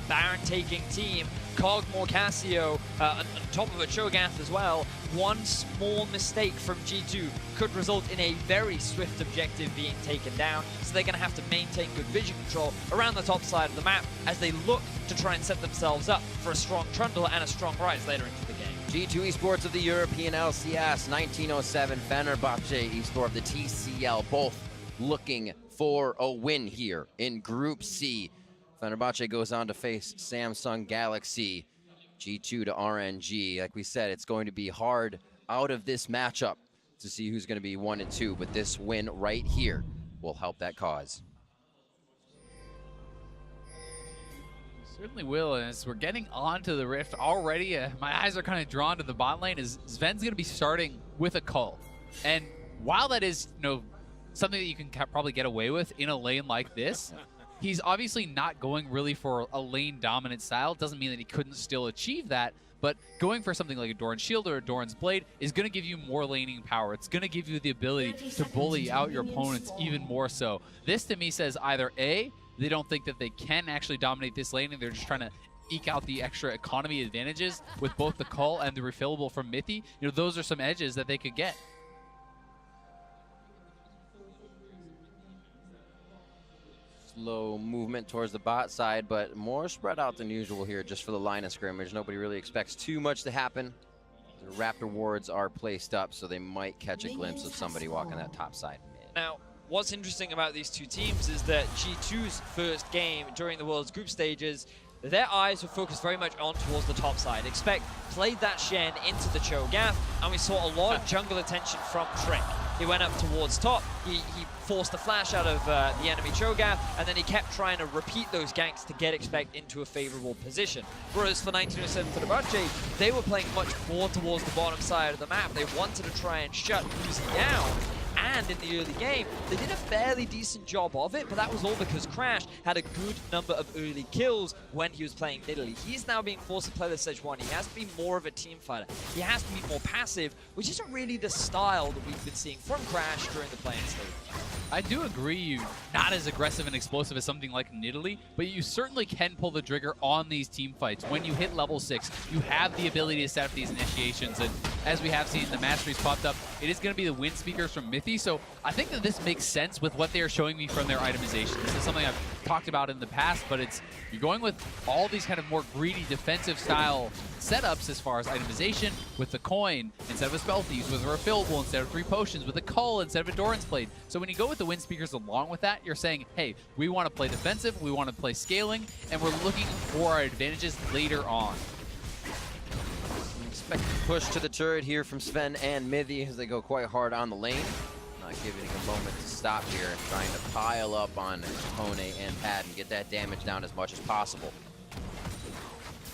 Baron-taking team. Kog'Maw, Cassio, on top of a Cho'Gath as well. One small mistake from G2 could result in a very swift objective being taken down, so they're going to have to maintain good vision control around the top side of the map as they look to try and set themselves up for a strong Trundle and a strong Ryze later into the game. G2 Esports of the European LCS, 1907 Fenerbahçe Espor of the TCL, both looking for a win here in Group C. Fenerbahçe goes on to face Samsung Galaxy. G2 to RNG. Like we said, it's going to be hard out of this matchup to see who's going to be 1 and 2, but this win right here will help that cause. Certainly will, and as we're getting onto the Rift already, my eyes are kind of drawn to the bot lane as Zven's going to be starting with a Cull. And while that is, something that you can probably get away with in a lane like this, he's obviously not going really for a lane dominant style. Doesn't mean that he couldn't still achieve that, but going for something like a Doran's Shield or a Doran's Blade is going to give you more laning power. It's going to give you the ability to bully out your opponents even more so. This to me says either A, they don't think that they can actually dominate this lane and they're just trying to eke out the extra economy advantages with both the Cull and the refillable from Mithy. Those are some edges that they could get. Slow movement towards the bot side, but more spread out than usual here just for the line of scrimmage. Nobody really expects too much to happen. The Raptor wards are placed up, so they might catch a glimpse of somebody walking that top side. Now, what's interesting about these two teams is that G2's first game during the World's group stages, their eyes were focused very much on towards the top side. Expect played that Shen into the Cho'Gath, and we saw a lot of jungle attention from Trick. He went up towards top, he forced the flash out of the enemy Cho'Gath, and then he kept trying to repeat those ganks to get Expect into a favorable position. Whereas for 1907 Fenerbahçe, they were playing much more towards the bottom side of the map. They wanted to try and shut Uzi down. And in the early game, they did a fairly decent job of it, but that was all because Crash had a good number of early kills when he was playing Italy. He's now being forced to play the Sejuani. He has to be more of a team fighter. He has to be more passive, which isn't really the style that we've been seeing from Crash during the playing stage. I do agree you're not as aggressive and explosive as something like Nidalee, but you certainly can pull the trigger on these team fights. When you hit level 6, you have the ability to set up these initiations, and as we have seen, the masteries popped up. It is going to be the wind speakers from Mithy, so I think that this makes sense with what they are showing me from their itemization. This is something I've talked about in the past, but you're going with all these kind of more greedy defensive style setups as far as itemization, with the coin instead of a spell thieves, with a refillable instead of 3 potions, with a Cull instead of a Doran's Blade. So when you go with the wind speakers along with that, you're saying, hey, we want to play defensive, we want to play scaling, and we're looking for our advantages later on. Expected push to the turret here from Zven and Mithy as they go quite hard on the lane. Not giving a moment to stop here, trying to pile up on Japone and Padden, get that damage down as much as possible.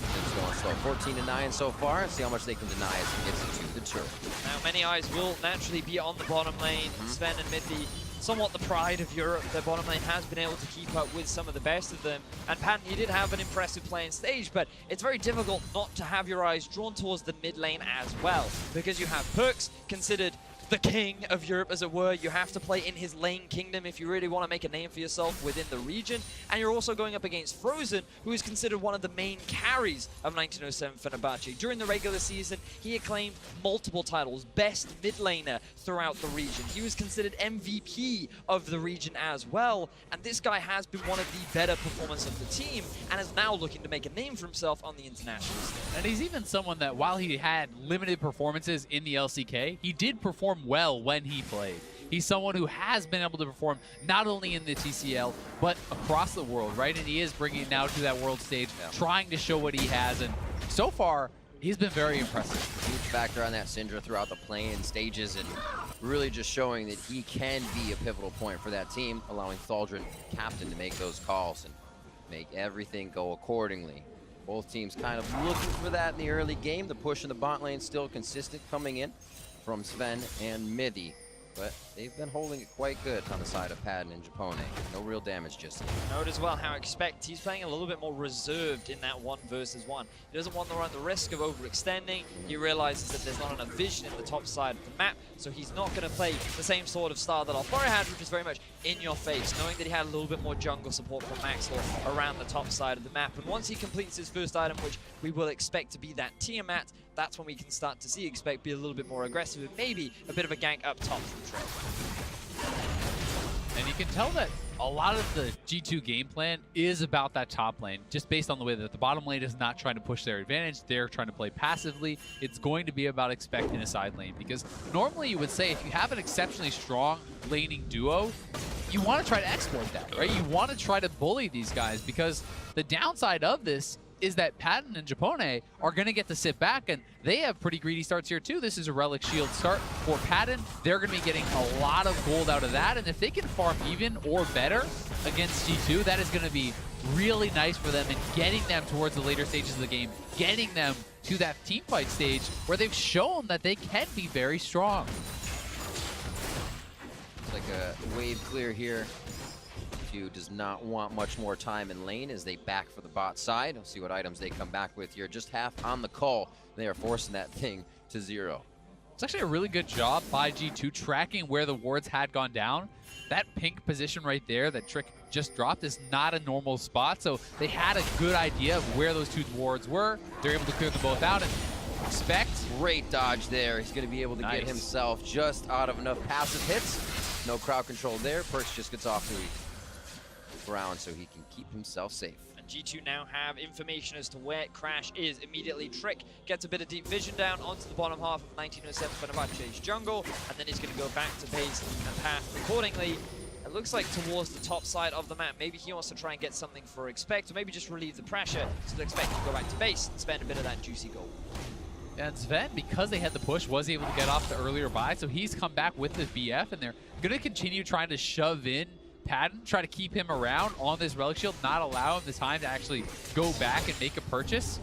Things going slow. 14-9 so far. See how much they can deny as he gets into the turret. Now, many eyes will naturally be on the bottom lane. Zven and Mithy, somewhat the pride of Europe. Their bottom lane has been able to keep up with some of the best of them. And Padden, he did have an impressive playing stage, but it's very difficult not to have your eyes drawn towards the mid lane as well, because you have Perkz, considered the king of Europe, as it were. You have to play in his lane kingdom if you really want to make a name for yourself within the region. And you're also going up against Frozen, who is considered one of the main carries of 1907 Fenerbahçe. During the regular season, he acclaimed multiple titles, best mid laner throughout the region. He was considered MVP of the region as well. And this guy has been one of the better performers of the team and is now looking to make a name for himself on the international stage. And he's even someone that, while he had limited performances in the LCK, he did perform well when he played. He's someone who has been able to perform not only in the TCL, but across the world, right? And he is bringing it now to that world stage, trying to show what he has. And so far, he's been very impressive. Huge factor on that Syndra throughout the play-in stages, and really just showing that he can be a pivotal point for that team, allowing Thaldrin, captain, to make those calls and make everything go accordingly. Both teams kind of looking for that in the early game. The push in the bot lane still consistent coming in from Zven and Mithy. but they've been holding it quite good on the side of Padden and Japone. No real damage just yet. Note as well how Expect, he's playing a little bit more reserved in that 1 versus 1. He doesn't want to run the risk of overextending. He realizes that there's not enough vision in the top side of the map, so he's not going to play the same sort of style that Alfaro had, which is very much in your face, knowing that he had a little bit more jungle support from Maxwell around the top side of the map. And once he completes his first item, which we will expect to be that Tiamat, that's when we can start to see Expect be a little bit more aggressive and maybe a bit of a gank up top from Trick. And you can tell that a lot of the G2 game plan is about that top lane, just based on the way that the bottom lane is not trying to push their advantage. They're trying to play passively. It's going to be about expecting a side lane, because normally you would say if you have an exceptionally strong laning duo, you want to try to exploit that, right? You want to try to bully these guys, because the downside of this is that Padden and Japone are going to get to sit back, and they have pretty greedy starts here too. This is a Relic Shield start for Padden. They're going to be getting a lot of gold out of that, and if they can farm even or better against G2, that is going to be really nice for them and getting them towards the later stages of the game, getting them to that team fight stage where they've shown that they can be very strong. It's like a wave clear here. G2 does not want much more time in lane as they back for the bot side. We'll see what items they come back with here. Just half on the call. They are forcing that thing to 0. It's actually a really good job by G2 tracking where the wards had gone down. That pink position right there that Trick just dropped is not a normal spot, so they had a good idea of where those 2 wards were. They're able to clear them both out, and Expect. Great dodge there. He's going to be able to get himself just out of enough passive hits. No crowd control there. Perkz just gets off the ground so he can keep himself safe. And G2 now have information as to where Crash is immediately. Trick gets a bit of deep vision down onto the bottom half of 1907 Fenerbahçe's jungle, and then he's going to go back to base and path accordingly. It looks like towards the top side of the map. Maybe he wants to try and get something for Expect, or maybe just relieve the pressure so that Expect can go back to base and spend a bit of that juicy gold. And Zven, because they had the push, was able to get off the earlier buy, so he's come back with his BF, and they're going to continue trying to shove in Padden, try to keep him around on this Relic Shield, not allow him the time to actually go back and make a purchase.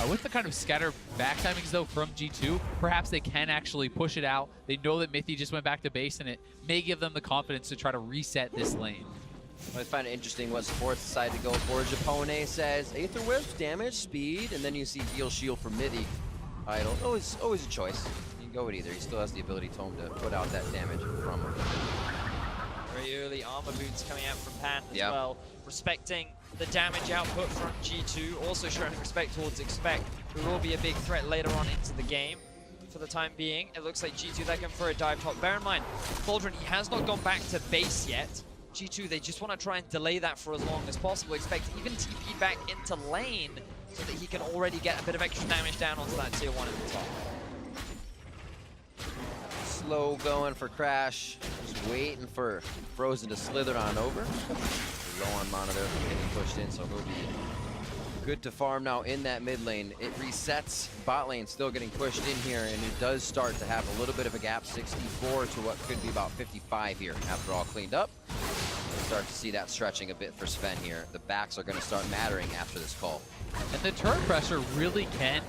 With the kind of scattered back timings, though, from G2, perhaps they can actually push it out. They know that Mithy just went back to base, and it may give them the confidence to try to reset this lane. I find it interesting what supports decide to go for. Japone says Aether Whip, damage, speed, and then you see heal shield for Mithy. Idle. Always a choice. You can go with either. He still has the ability to him to put out that damage from him. Very early armor boots coming out from Pan as well. Respecting the damage output from G2, also showing respect towards Expect, who will be a big threat later on into the game. For the time being, it looks like G2, they're going for a dive top. Bear in mind, Thaldrin, he has not gone back to base yet. G2, they just want to try and delay that for as long as possible. Expect even TP back into lane so that he can already get a bit of extra damage down onto that tier 1 at the top. Slow going for Crash. Just waiting for Frozen to slither on over. Low on mana there from getting pushed in, so he'll be good to farm now in that mid lane. It resets. Bot lane still getting pushed in here, and it does start to have a little bit of a gap, 64 to what could be about 55 here after all cleaned up. We'll start to see that stretching a bit for Zven here. The backs are going to start mattering after this call. And the turret pressure really can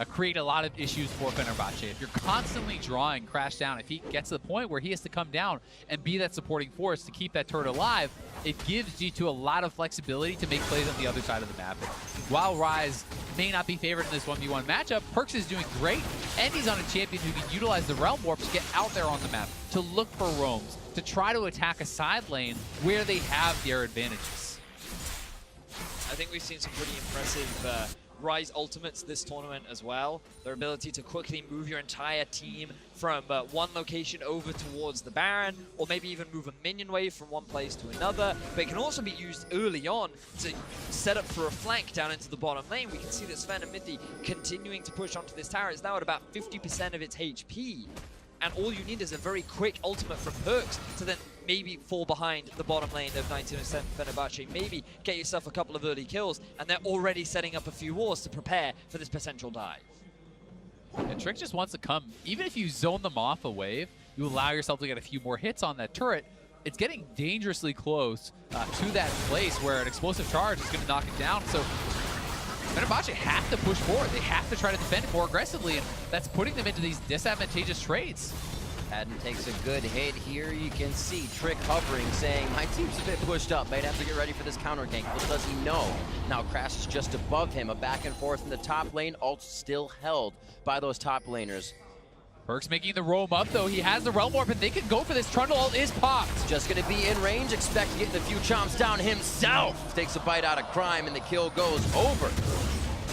create a lot of issues for Fenerbahçe. If you're constantly drawing Crash down, if he gets to the point where he has to come down and be that supporting force to keep that turret alive, it gives G2 a lot of flexibility to make plays on the other side of the map. And while Ryze may not be favored in this 1v1 matchup, Perkz is doing great, and he's on a champion who can utilize the Realm Warp to get out there on the map, to look for roams, to try to attack a side lane where they have their advantages. I think we've seen some pretty impressive Ryze ultimates this tournament as well. Their ability to quickly move your entire team from one location over towards the Baron, or maybe even move a minion wave from one place to another. But it can also be used early on to set up for a flank down into the bottom lane. We can see that Zven and Mithy continuing to push onto this tower. It's now at about 50% of its HP. And all you need is a very quick ultimate from Perkz to then maybe fall behind the bottom lane of 1907 Fenerbahçe, maybe get yourself a couple of early kills, and they're already setting up a few wars to prepare for this potential dive. And Trick just wants to come. Even if you zone them off a wave, you allow yourself to get a few more hits on that turret. It's getting dangerously close to that place where an explosive charge is going to knock it down. So Fenerbahçe have to push forward. They have to try to defend more aggressively, and that's putting them into these disadvantageous trades. Padden takes a good hit here. You can see Trick hovering, saying, my team's a bit pushed up. Might have to get ready for this counter gank. Little does he know. Now Crash is just above him. A back and forth in the top lane. Ult still held by those top laners. Perkz making the roam up, though. He has the Realm Warp, and they can go for this. Trundle ult is popped. Just going to be in range. Expect to get a few chomps down himself. Takes a bite out of Crime, and the kill goes over.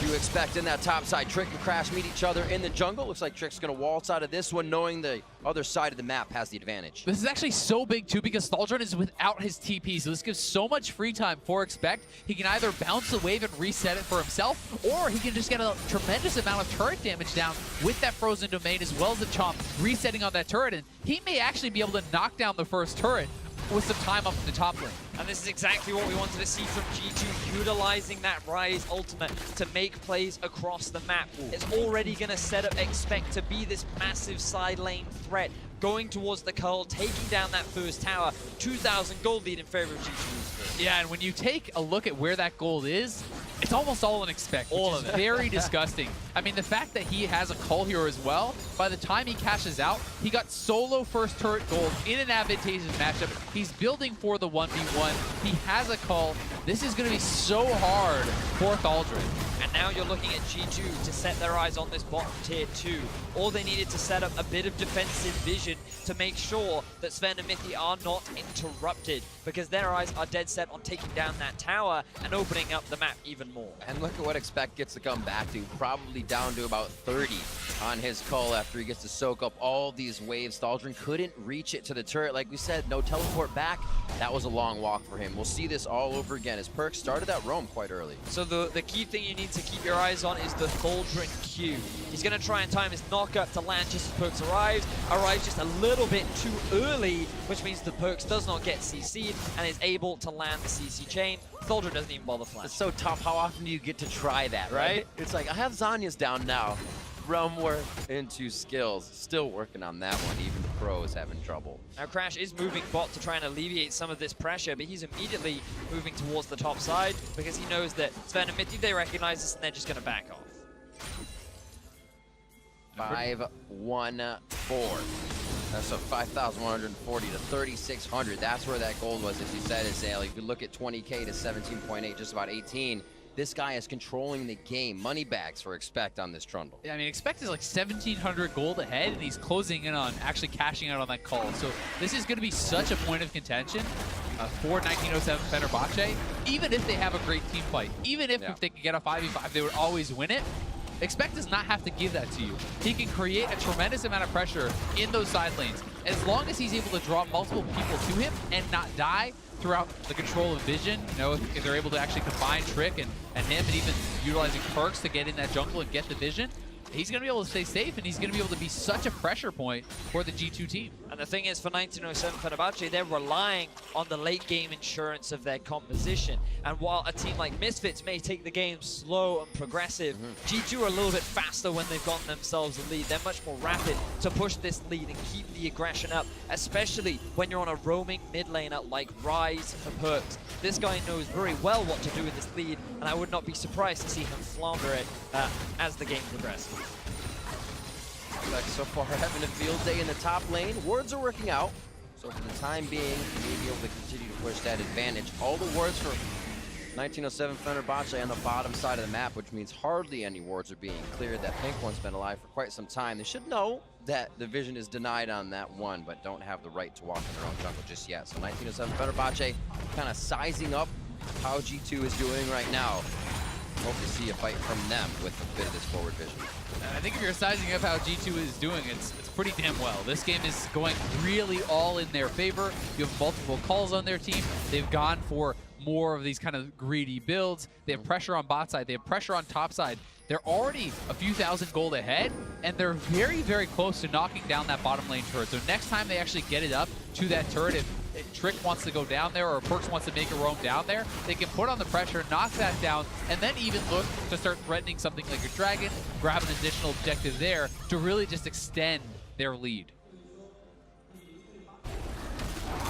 You expect in that top side, Trick and Crash meet each other in the jungle. Looks like Trick's gonna waltz out of this one, knowing the other side of the map has the advantage. This is actually so big too, because Thaldrin is without his TP, so this gives so much free time for Expect. He can either bounce the wave and reset it for himself, or he can just get a tremendous amount of turret damage down with that frozen domain, as well as the chomp resetting on that turret, and he may actually be able to knock down the first turret with some time up in the top lane. And this is exactly what we wanted to see from G2, utilizing that Ryze ultimate to make plays across the map. It's already going to set up Expect to be this massive side lane threat, going towards the Curl, taking down that first tower. 2,000 gold lead in favor of G2. Yeah, and when you take a look at where that gold is, it's almost all in Expect, which is very disgusting. I mean, the fact that he has a Cull hero as well, by the time he cashes out, he got solo first turret gold in an advantageous matchup. He's building for the 1v1. He has a Cull. This is going to be so hard for Thaldrin. And now you're looking at G2 to set their eyes on this bottom tier 2. All they needed to set up a bit of defensive vision to make sure that Zven and Mithy are not interrupted, because their eyes are dead set on taking down that tower and opening up the map even more. And look at what Expect gets to come back to, probably down to about 30 on his Cull after he gets to soak up all these waves. Thaldrin couldn't reach it to the turret. Like we said, no teleport back. That was a long walk for him. We'll see this all over again as Perkz started that roam quite early. So the key thing you need to keep your eyes on is the Thaldrin Q. He's going to try and time his knockup to land just as Perkz arrives just a little bit too early, which means the Perkz does not get CC'd and is able to land the CC chain. Thaldrin doesn't even bother flashing. It's so tough. How often do you get to try that, right? It's like, I have Zanya's down now. Realm work into skills. Still working on that one. Even the pro is having trouble. Now Crash is moving bot to try and alleviate some of this pressure, but he's immediately moving towards the top side because he knows that Zven and Mithy, they recognize this and they're just going to back off. 5-1-4. That's a 5,140 to 3,600. That's where that gold was, as you said, Azale. If you look at 20K to 17.8, just about 18. This guy is controlling the game. Money bags for Expect on this Trundle. Yeah, I mean, Expect is like 1,700 gold ahead, and he's closing in on actually cashing out on that call. So this is going to be such a point of contention for 1907 Fenerbahçe. Even if they have a great team fight, even if they could get a 5v5, they would always win it. Expect does not have to give that to you. He can create a tremendous amount of pressure in those side lanes. As long as he's able to draw multiple people to him and not die throughout the control of vision, you know, if they're able to actually combine Trick and him, and even utilizing Perkz to get in that jungle and get the vision, he's going to be able to stay safe, and he's going to be able to be such a pressure point for the G2 team. And the thing is, for 1907 Fenerbahçe, they're relying on the late game insurance of their composition. And while a team like Misfits may take the game slow and progressive, G2 are a little bit faster when they've gotten themselves a lead. They're much more rapid to push this lead and keep the aggression up, especially when you're on a roaming mid laner like Ryze for Perkz. This guy knows very well what to do with this lead, and I would not be surprised to see him flounder it as the game progresses. Like so far having a field day in the top lane. Wards are working out. So for the time being, we may be able to continue to push that advantage. All the wards for 1907 Fenerbahçe on the bottom side of the map, which means hardly any wards are being cleared. That pink one's been alive for quite some time. They should know that the vision is denied on that one, but don't have the right to walk in their own jungle just yet. So 1907 Fenerbahçe kind of sizing up how G2 is doing right now. Hope to see a fight from them with a bit of this forward vision. I think if you're sizing up how G2 is doing, it's pretty damn well. This game is going really all in their favor. You have multiple calls on their team. They've gone for more of these kind of greedy builds. They have pressure on bot side. They have pressure on top side. They're already a few thousand gold ahead, and they're very, very close to knocking down that bottom lane turret. So next time they actually get it up to that turret, if Trick wants to go down there or Perkz wants to make a roam down there, they can put on the pressure, knock that down, and then even look to start threatening something like a dragon, grab an additional objective there to really just extend their lead.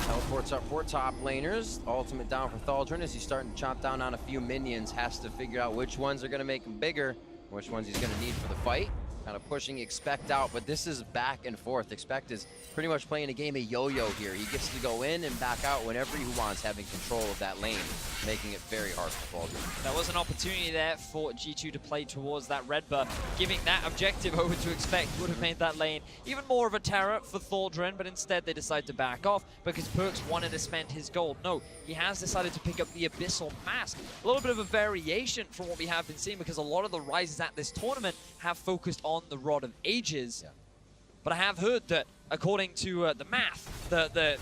Teleports up for top laners. Ultimate down for Thaldrin as he's starting to chomp down on a few minions. Has to figure out which ones are going to make him bigger, which ones he's going to need for the fight. kind of pushing Expect out, but this is back and forth. Expect is pretty much playing a game of yo-yo here. He gets to go in and back out whenever he wants, having control of that lane, making it very hard for Thaldrin. There was an opportunity there for G2 to play towards that red buff. Giving that objective over to Expect would have made that lane even more of a terror for Thaldrin, but instead they decide to back off because Perkz wanted to spend his gold. No, he has decided to pick up the Abyssal Mask. A little bit of a variation from what we have been seeing because a lot of the Ryzes at this tournament have focused on the Rod of Ages. Yeah. But I have heard that according to the math, the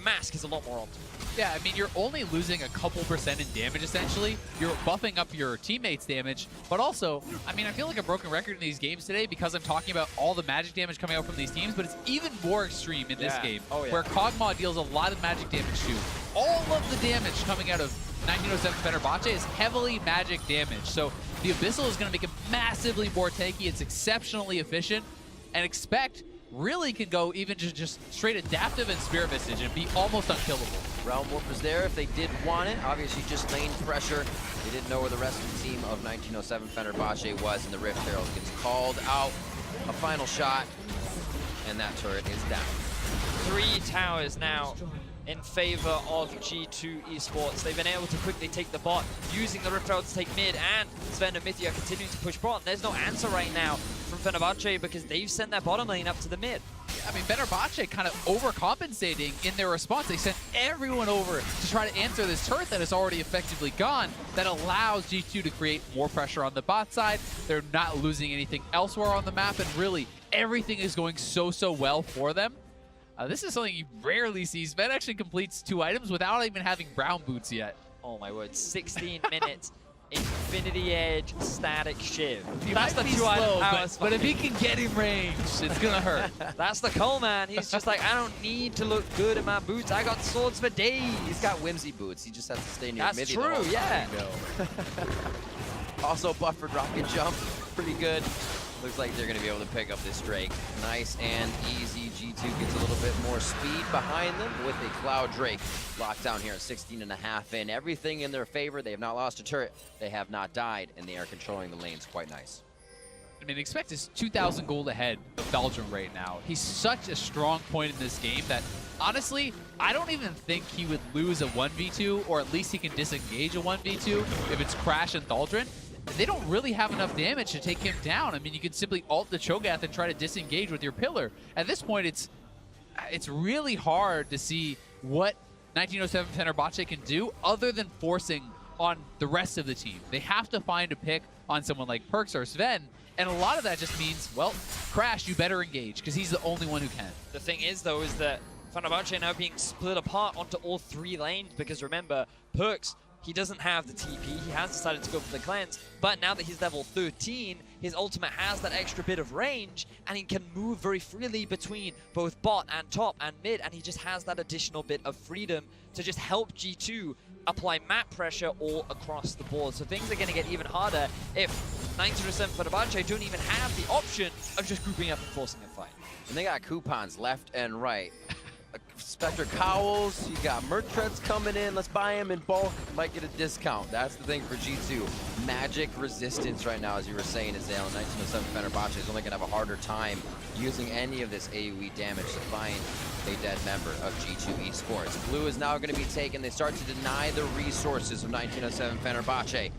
mask is a lot more optimal. Yeah, I mean, you're only losing a couple % in damage, essentially. You're buffing up your teammates' damage, but also, I mean, I feel like a broken record in these games today because I'm talking about all the magic damage coming out from these teams, but it's even more extreme in this game, where Kog'Maw deals a lot of magic damage too. All of the damage coming out of 1907 Fenerbahçe is heavily magic damage, so the Abyssal is going to make it massively more tanky. It's exceptionally efficient, and Expect really can go even just straight adaptive and Spirit Visage and be almost unkillable. Realm Warp is there if they did want it. Obviously just lane pressure. They didn't know where the rest of the team of 1907 Fenerbahçe was, and the Rift Herald gets called out. A final shot, and that turret is down. 3 towers now in favor of G2 Esports. They've been able to quickly take the bot, using the Rift Herald to take mid, and Zven and Mithy are continuing to push bot. There's no answer right now from Fenerbahçe because they've sent their bottom lane up to the mid. I mean, Fenerbahçe kind of overcompensating in their response. They sent everyone over to try to answer this turret that is already effectively gone. That allows G2 to create more pressure on the bot side. They're not losing anything elsewhere on the map, and really, everything is going so well for them. This is something you rarely see. Zven actually completes 2 items without even having brown boots yet. Oh my word, 16 minutes. Infinity Edge, Static Shiv. That's the 2-item power, but if he can get in range, it's gonna hurt. That's the Cole man. He's just like, I don't need to look good in my boots. I got swords for days. He's got whimsy boots. He just has to stay near That's Mithy. That's true, yeah. Also buffered rocket jump, pretty good. Looks like they're going to be able to pick up this Drake. Nice and easy. G2 gets a little bit more speed behind them with a Cloud Drake. Locked down here at 16.5 in. Everything in their favor. They have not lost a turret. They have not died, and they are controlling the lanes quite nice. I mean, Expect is 2,000 gold ahead of Thaldrin right now. He's such a strong point in this game that, honestly, I don't even think he would lose a 1v2, or at least he can disengage a 1v2 if it's Crash and Thaldrin. They don't really have enough damage to take him down. I mean, you can simply ult the Cho'Gath and try to disengage with your pillar. At this point, it's really hard to see what 1907 Fenerbahçe can do other than forcing on the rest of the team. They have to find a pick on someone like Perkz or Zven, and a lot of that just means, well, Crash, you better engage, because he's the only one who can. The thing is, though, is that Fenerbahçe now being split apart onto all 3 lanes, because remember, Perkz, he doesn't have the TP, he has decided to go for the cleanse, but now that he's level 13, his ultimate has that extra bit of range, and he can move very freely between both bot and top and mid, and he just has that additional bit of freedom to just help G2 apply map pressure all across the board. So things are going to get even harder if 19% Fenerbahçe don't even have the option of just grouping up and forcing a fight. And they got coupons left and right. Spectre Cowls, you got merch treads coming in. Let's buy them in bulk. Might get a discount. That's the thing for G2. Magic resistance right now, as you were saying, is down. 1907 Fenerbahçe is only going to have a harder time using any of this AoE damage to find a dead member of G2 Esports. Blue is now going to be taken. They start to deny the resources of 1907 Fenerbahçe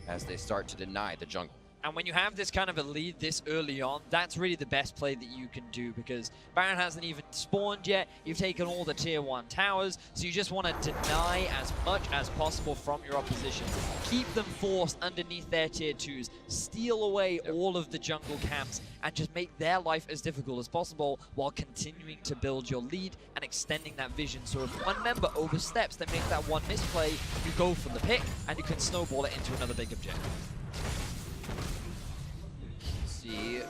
as they start to deny the jungle. And when you have this kind of a lead this early on, that's really the best play that you can do, because Baron hasn't even spawned yet. You've taken all the tier 1 towers, so you just want to deny as much as possible from your opposition. Keep them forced underneath their tier 2s, steal away all of the jungle camps, and just make their life as difficult as possible while continuing to build your lead and extending that vision. So if one member oversteps, they make that one misplay, you go for the pick, and you can snowball it into another big objective. See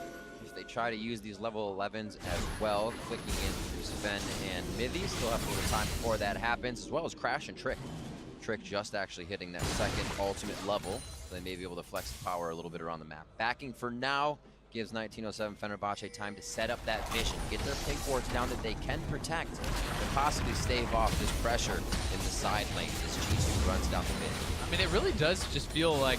if they try to use these level 11s as well, clicking in through Zven and Mithy. Still have a little time before that happens, as well as Crash and Trick. Trick just actually hitting that 2nd ultimate level, so they may be able to flex the power a little bit around the map. Backing for now gives 1907 Fenerbahçe time to set up that vision, get their pick boards down that they can protect, and possibly stave off this pressure in the side lanes as G2 runs down the mid. I mean, it really does just feel like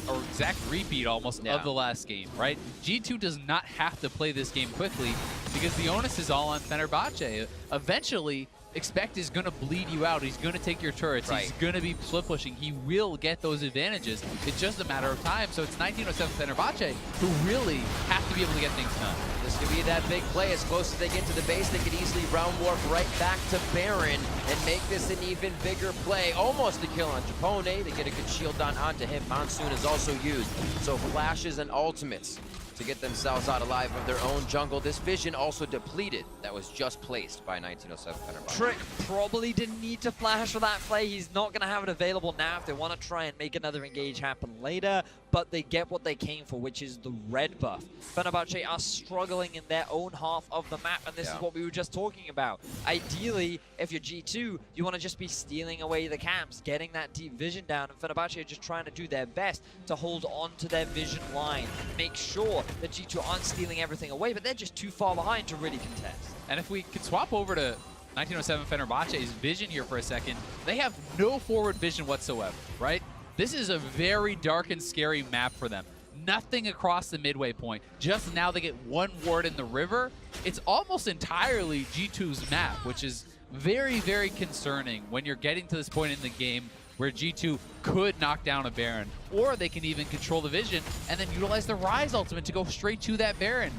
or exact repeat almost of the last game, right? G2 does not have to play this game quickly because the onus is all on Fenerbahçe. Eventually, Expect is going to bleed you out. He's going to take your turrets. He's going to be split pushing. He will get those advantages. It's just a matter of time. So it's 1907 Fenerbahçe who really have to be able to get things done. This could be that big play. As close as they get to the base, they could easily round warp right back to Baron and make this an even bigger play. Almost a kill on Japone. They get a good shield on onto him. Monsoon is also used. So flashes and ultimates to get themselves out alive of their own jungle. This vision also depleted. That was just placed by 1907 Fenerbahçe. Trick probably didn't need to flash for that play. He's not going to have it available now if they want to try and make another engage happen later, but they get what they came for, which is the red buff. Fenerbahçe are struggling in their own half of the map, and this is what we were just talking about. Ideally, if you're G2, you want to just be stealing away the camps, getting that deep vision down, and Fenerbahçe are just trying to do their best to hold on to their vision line, make sure that G2 aren't stealing everything away, but they're just too far behind to really contest. And if we could swap over to 1907 Fenerbahçe's vision here for a second, they have no forward vision whatsoever, right? This is a very dark and scary map for them. Nothing across the midway point. Just now they get one ward in the river. It's almost entirely G2's map, which is very, very concerning when you're getting to this point in the game where G2 could knock down a Baron, or they can even control the vision and then utilize the Ryze ultimate to go straight to that Baron.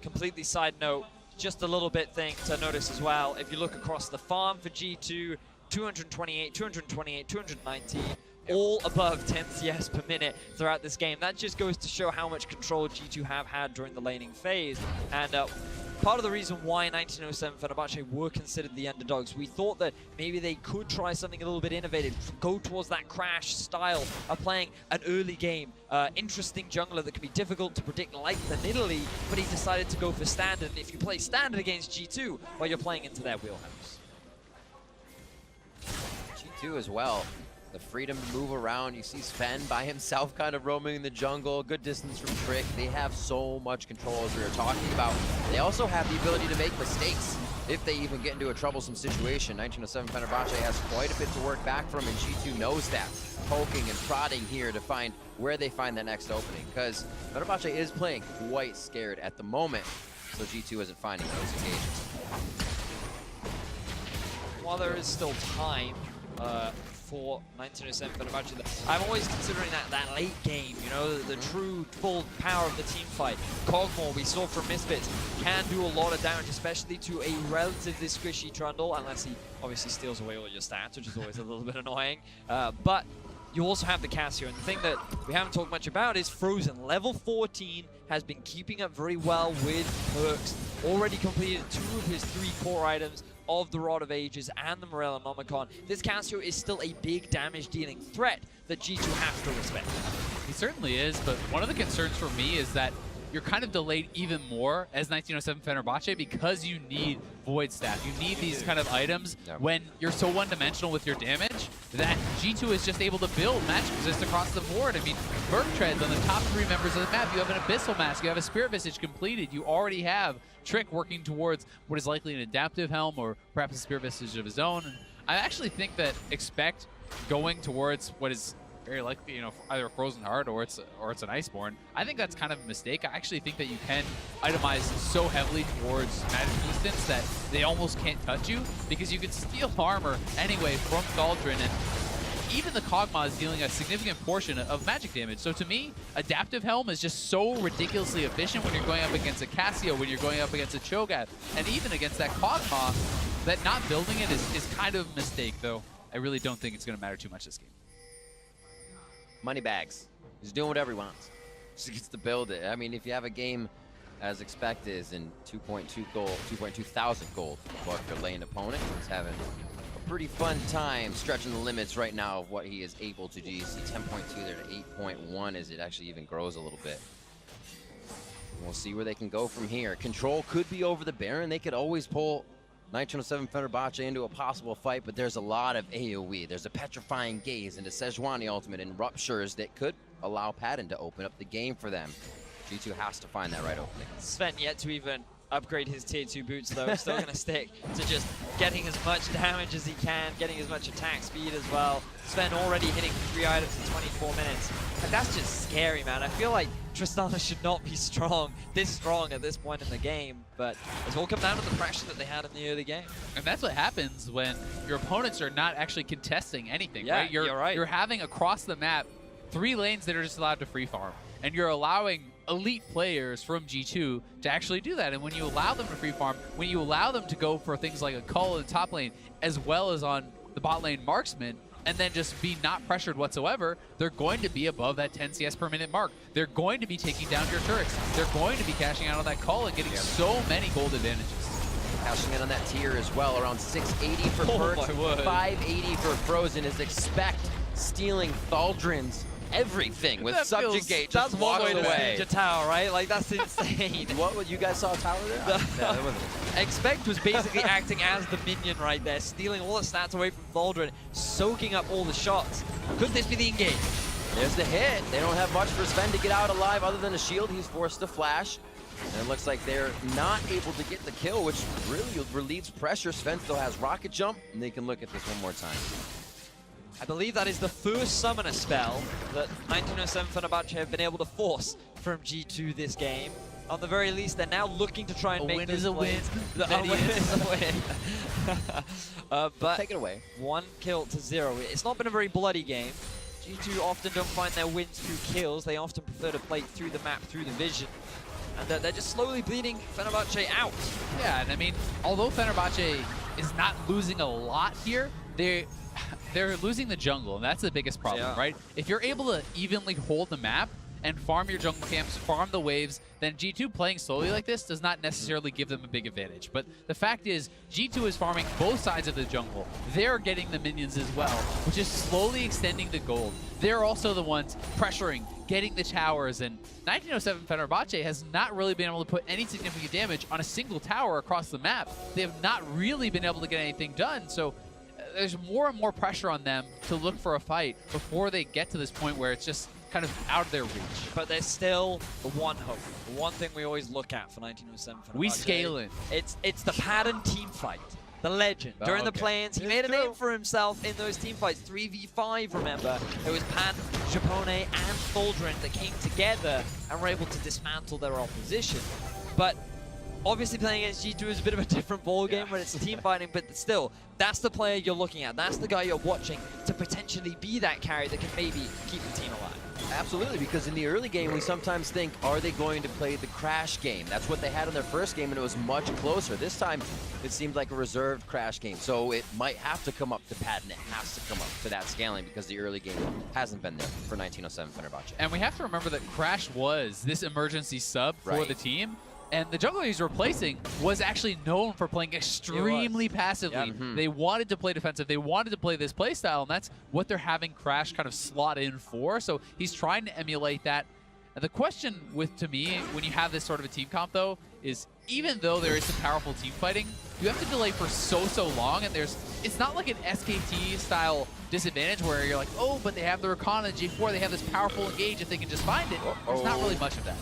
Completely side note, just a little bit thing to notice as well. If you look across the farm for G2, 228, 228, 219, all above 10 CS per minute throughout this game. That just goes to show how much control G2 have had during the laning phase. And part of the reason why 1907 Fenerbahçe were considered the underdogs, we thought that maybe they could try something a little bit innovative, go towards that Crash style of playing an early game, interesting jungler that can be difficult to predict like the Nidalee, but he decided to go for standard. And if you play standard against G2, well, you're playing into their wheelhouse. G2 as well. The freedom to move around. You see Zven by himself kind of roaming in the jungle, good distance from Trick. They have so much control, as we were talking about. They also have the ability to make mistakes if they even get into a troublesome situation. 1907 Fenerbahçe has quite a bit to work back from, and G2 knows that. Poking and prodding here to find where they find the next opening, because Fenerbahçe is playing quite scared at the moment, so G2 isn't finding those engagements. While there is still time, for 1907 Fenerbahçe, I'm always considering that late game, you know, the true full power of the team fight. Kog'Maw, we saw from Misfits, can do a lot of damage, especially to a relatively squishy Trundle, unless he obviously steals away all your stats, which is always a little bit annoying. But you also have the Cassio, and the thing that we haven't talked much about is Frozen. Level 14 has been keeping up very well with Perkz, already completed 2 of his 3 core items of the Rod of Ages and the Morellonomicon. This Cassio is still a big damage-dealing threat that G2 have to respect. He certainly is, but one of the concerns for me is that you're kind of delayed even more as 1907 Fenerbahçe because you need Void Staff. You need these kind of items when you're so one-dimensional with your damage that G2 is just able to build magic resist across the board. I mean, Perkz on the top 3 members of the map. You have an Abyssal Mask, you have a Spirit Visage completed, you already have Trick working towards what is likely an Adaptive Helm or perhaps a Spirit Visage of his own. And I actually think that Expect going towards what is very likely, you know, either a Frozen Heart or it's an Iceborne. I think that's kind of a mistake. I actually think that you can itemize so heavily towards magic resistance that they almost can't touch you, because you can steal armor anyway from Thaldrin, and even the Kog'Maw is dealing a significant portion of magic damage. So to me, Adaptive Helm is just so ridiculously efficient when you're going up against a Cassio, when you're going up against a Cho'Gath, and even against that Kog'Maw, that not building it is kind of a mistake, though I really don't think it's going to matter too much this game. Moneybags. He's doing whatever he wants. Just gets to build it. I mean, if you have a game as Expect is in 2.2 gold, 2.2 thousand gold, but your lane opponent is having a pretty fun time stretching the limits right now of what he is able to do. You see 10.2 there to 8.1 as it actually even grows a little bit. We'll see where they can go from here. Control could be over the Baron. They could always pull 1907 Fenerbahçe into a possible fight, but there's a lot of AoE. There's a Petrifying Gaze into Sejuani ultimate and Ruptures that could allow Padden to open up the game for them. G2 has to find that right opening. Zven yet to even upgrade his tier 2 boots though. He's still going to stick to just getting as much damage as he can, getting as much attack speed as well. Zven already hitting 3 items in 24 minutes. And that's just scary, man. I feel like Tristana should not be this strong at this point in the game, but it's all come down to the pressure that they had in the early game. And that's what happens when your opponents are not actually contesting anything, Yeah, right? you're right. You're having across the map 3 lanes that are just allowed to free farm, and you're allowing elite players from G2 to actually do that. And when you allow them to free farm, when you allow them to go for things like a cull in the top lane, as well as on the bot lane marksman, and then just be not pressured whatsoever, they're going to be above that 10 CS per minute mark. They're going to be taking down your turrets. They're going to be cashing out on that cull and getting so many gold advantages. Cashing in on that tier as well, around 680 for Perkz, 580 for Frozen, is expect stealing Thaldrin's everything with That feels- Subjugate. That's Just one walks way to away. Ninja Tower, right? Like, that's insane. What, you guys saw a tower there? Yeah, that wasn't it. Expect was basically acting as the minion right there, stealing all the stats away from Thaldrin, soaking up all the shots. Could this be the engage? There's the hit. They don't have much for Zven to get out alive other than a shield. He's forced to flash. And it looks like they're not able to get the kill, which really relieves pressure. Zven still has rocket jump, and they can look at this one more time. I believe that is the first summoner spell that 1907 Fenerbahçe have been able to force from G2 this game. On the very least, they're now looking to try and A make win those is a win. plays. A win is a win. But Take it away. 1 kill to 0. It's not been a very bloody game. G2 often don't find their wins through kills. They often prefer to play through the map, through the vision. And they're just slowly bleeding Fenerbahçe out. Yeah, and I mean, although Fenerbahçe is not losing a lot here, they're losing the jungle, and that's the biggest problem, Yeah. right? If you're able to evenly hold the map and farm your jungle camps, farm the waves, then G2 playing slowly like this does not necessarily give them a big advantage. But the fact is, G2 is farming both sides of the jungle. They're getting the minions as well, which is slowly extending the gold. They're also the ones pressuring, getting the towers, and 1907 Fenerbahçe has not really been able to put any significant damage on a single tower across the map. They have not really been able to get anything done, so there's more and more pressure on them to look for a fight before they get to this point where it's just kind of out of their reach. But there's still the one hope. The one thing we always look at for 1907 Fenerbahçe. We scale it. It's the Padden team fight. The legend. Oh, During the okay. play-ins, he made a name for himself in those team fights. 3v5, remember? It was Padden, Japone, and Thaldrin that came together and were able to dismantle their opposition. But obviously playing against G2 is a bit of a different ballgame when it's team fighting, but still, that's the player you're looking at. That's the guy you're watching to potentially be that carry that can maybe keep the team alive. Absolutely, because in the early game, we sometimes think, are they going to play the crash game? That's what they had in their first game, and it was much closer. This time, it seemed like a reserved crash game, so it might have to come up to Padden. It has to come up to that scaling because the early game hasn't been there for 1907 Fenerbahçe. And we have to remember that Crash was this emergency sub for Right. the team. And the jungler he's replacing was actually known for playing extremely passively. Yep. They wanted to play defensive. They wanted to play this playstyle, and that's what they're having Crash kind of slot in for. So he's trying to emulate that. And the question to me, when you have this sort of a team comp, though, is even though there is some powerful team fighting, you have to delay for so long, and it's not like an SKT-style disadvantage where you're like, oh, but they have the Rakan and G4, they have this powerful engage if they can just find it. There's not really much of that.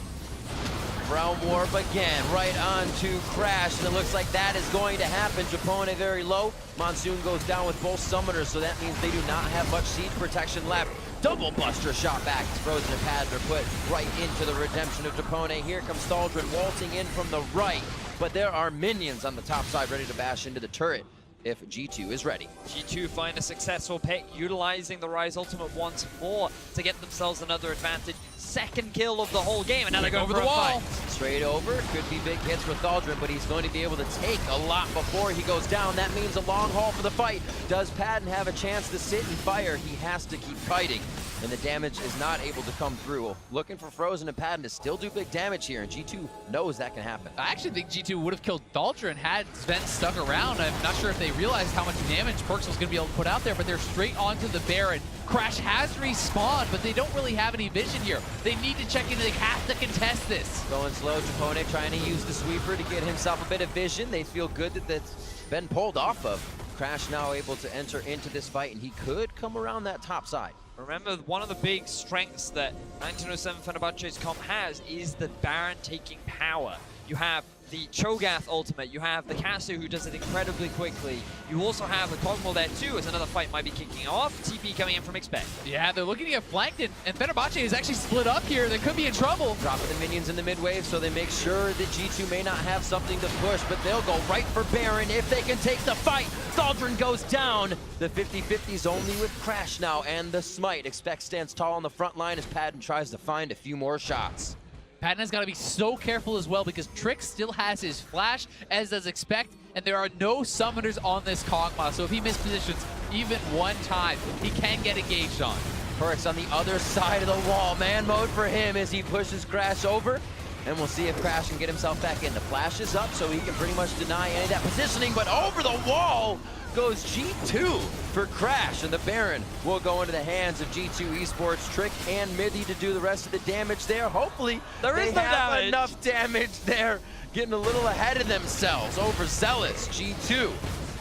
Realm Warp again, right on to Crash, and it looks like that is going to happen. Japone very low. Monsoon goes down with both summoners, so that means they do not have much siege protection left. Double Buster shot back. Frozen and Padden are put right into the redemption of Japone. Here comes Thaldrin waltzing in from the right, but there are minions on the top side ready to bash into the turret if G2 is ready. G2 find a successful pick, utilizing the Ryze ultimate once more to get themselves another advantage. Second kill of the whole game, and now they're going over for the a wall. fight. Straight over, could be big hits for Thaldrin, but he's going to be able to take a lot before he goes down. That means a long haul for the fight. Does Padden have a chance to sit and fire? He has to keep fighting, and the damage is not able to come through. Looking for Frozen and Padden to still do big damage here, and G2 knows that can happen. I actually think G2 would have killed Thaldrin had Zven stuck around. I'm not sure if they realized how much damage Perkz was going to be able to put out there, but they're straight onto the Baron. Crash has respawned, but they don't really have any vision here. They need to check in. They have to contest this. Going slow, Japone trying to use the sweeper to get himself a bit of vision. They feel good that that's been pulled off of. Crash now able to enter into this fight, and he could come around that top side. Remember, one of the big strengths that 1907 Fenerbahçe's comp has is the Baron taking power. You have the Cho'Gath ultimate. You have the Cassiopeia who does it incredibly quickly. You also have the Kog'Maw there too, as another fight might be kicking off. TP coming in from Expect. Yeah, they're looking to get flanked, and Fenerbahçe is actually split up here. They could be in trouble. Dropping the minions in the mid wave, so they make sure that G2 may not have something to push, but they'll go right for Baron if they can take the fight. Thaldrin goes down. The 50-50's only with Crash now, and the Smite. Expect stands tall on the front line as Padden tries to find a few more shots. Padden has got to be so careful as well because Trick still has his flash, as does Expect, and there are no summoners on this Kog'Maw, so if he mispositions even one time, he can get engaged on. Perkz on the other side of the wall. Man mode for him as he pushes Crash over. And we'll see if Crash can get himself back in. The flash is up, so he can pretty much deny any of that positioning, but over the wall goes G2 for Crash, and the Baron will go into the hands of G2 Esports, Trick and Mithy to do the rest of the damage there. Hopefully, they have enough damage there, getting a little ahead of themselves. Overzealous, G2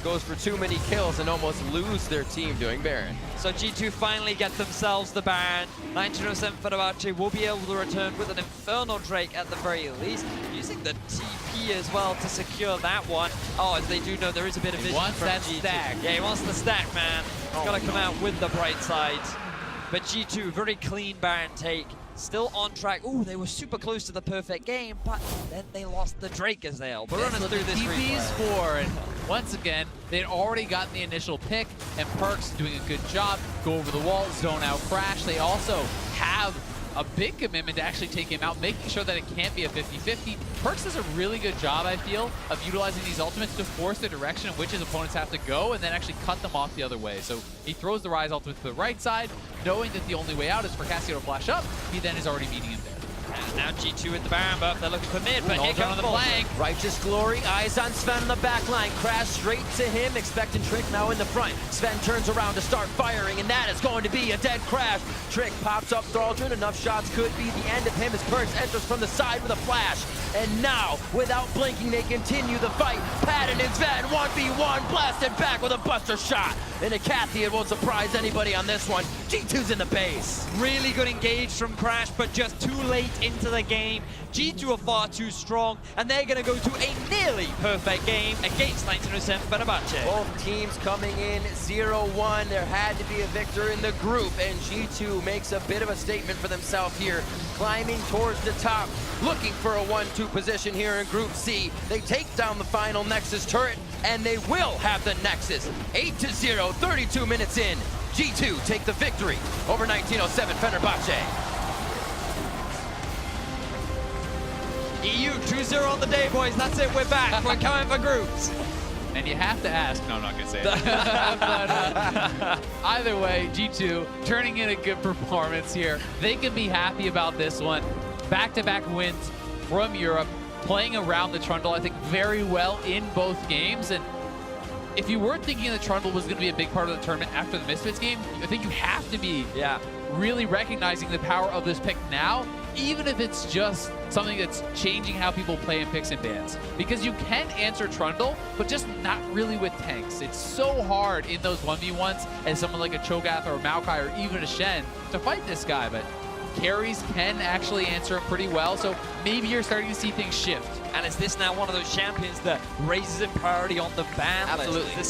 goes for too many kills and almost lose their team doing Baron. So G2 finally get themselves the Baron. 1907 Fenerbahçe will be able to return with an Infernal Drake at the very least, using the TP as well to secure that one. Oh, as they do know there is a bit of vision from G2. Stack. Yeah, he wants the stack, man. He's got to come out with the bright side. But G2, very clean Baron take. Still on track. Ooh, they were super close to the perfect game, but then they lost the Drake as they'll. But running through this TP's for, and once again, they'd already gotten the initial pick, and Perkz doing a good job. Go over the wall, zone out Crash. They also have a big commitment to actually take him out, making sure that it can't be a 50-50. Perkz does a really good job, I feel, of utilizing these ultimates to force the direction in which his opponents have to go and then actually cut them off the other way. So he throws the Ryze ultimate to the right side, knowing that the only way out is for Cassio to flash up. He then is already meeting him there. And now G2 with the Baron buff. They're looking for mid, but here comes the flank. Righteous Glory, eyes on Zven on the back line. Crash straight to him, expecting Trick now in the front. Zven turns around to start firing, and that is going to be a dead Crash. Trick pops up Thaldrin. Enough shots could be the end of him as Perkz enters from the side with a flash. And now, without blinking, they continue the fight. Padden and Zven 1v1, blasted back with a buster shot. And a Cathy, it won't surprise anybody on this one. G2's in the base. really good engage from Crash, but just too late into the game. G2 are far too strong, and they're going to go to a nearly perfect game against 1907 Fenerbahçe. Both teams coming in 0-1. There had to be a victor in the group, and G2 makes a bit of a statement for themselves here, climbing towards the top, looking for a 1-2 position here in Group C. They take down the final Nexus turret, and they will have the Nexus. 8-0, 32 minutes in. G2 take the victory over 1907 Fenerbahçe. EU 2-0 on the day, boys. That's it. We're back. We're coming for groups. And you have to ask, no, I'm not going to say that. But, either way, G2 turning in a good performance here. They can be happy about this one. Back-to-back wins from Europe, playing around the Trundle, I think, very well in both games. And if you weren't thinking the Trundle was going to be a big part of the tournament after the Misfits game, I think you have to be really recognizing the power of this pick now, even if it's just something that's changing how people play in picks and bans. Because you can answer Trundle, but just not really with tanks. It's so hard in those 1v1s as someone like a Cho'Gath or a Maokai or even a Shen to fight this guy, but carries can actually answer him pretty well, so maybe you're starting to see things shift. And is this now one of those champions that raises in priority on the ban list? Absolutely. Is this